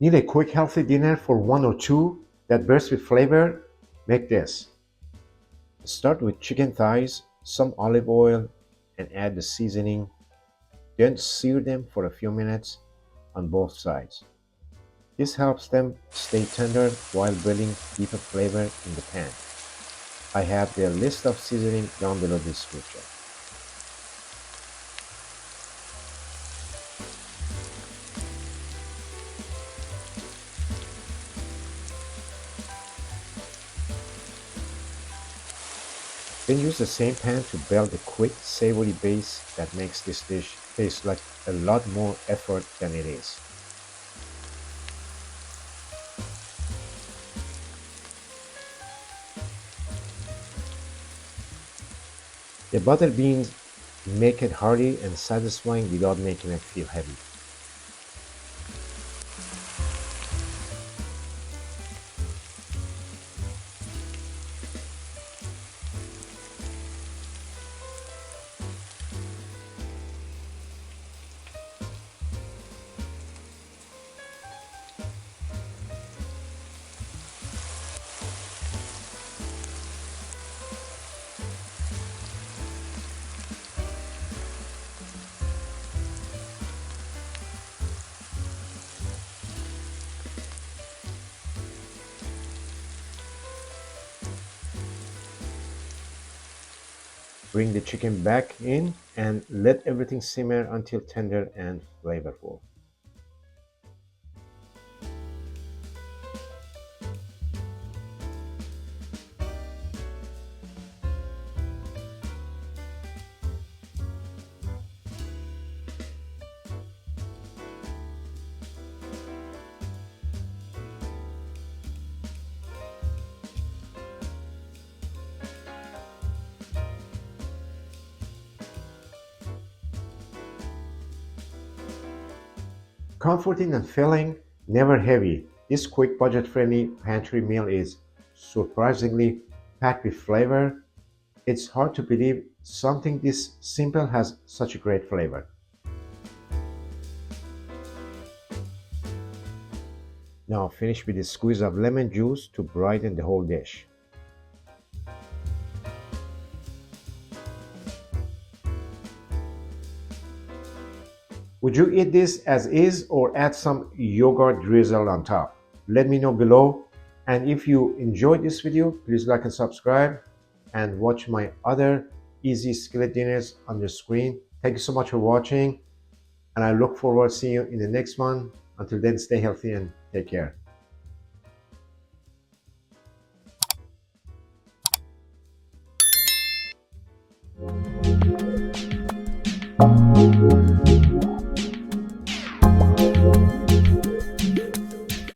Need a quick healthy dinner for one or two that bursts with flavor? Make this. Start with chicken thighs, some olive oil, and add the seasoning. Then sear them for a few minutes on both sides. This helps them stay tender while building deeper flavor in the pan. I have the list of seasoning down below the description. Then use the same pan to build a quick, savory base that makes this dish taste like a lot more effort than it is. The butter beans make it hearty and satisfying without making it feel heavy. Bring the chicken back in and let everything simmer until tender and flavorful. Comforting and filling, never heavy, this quick budget-friendly pantry meal is surprisingly packed with flavor. It's hard to believe something this simple has such a great flavor. Now finish with a squeeze of lemon juice to brighten the whole dish. Would you eat this as is or add some yogurt drizzle on top? Let me know below. And if you enjoyed this video, please like and subscribe and watch my other easy skillet dinners on the screen. Thank you so much for watching, and I look forward to seeing you in the next one. Until then, stay healthy and take care.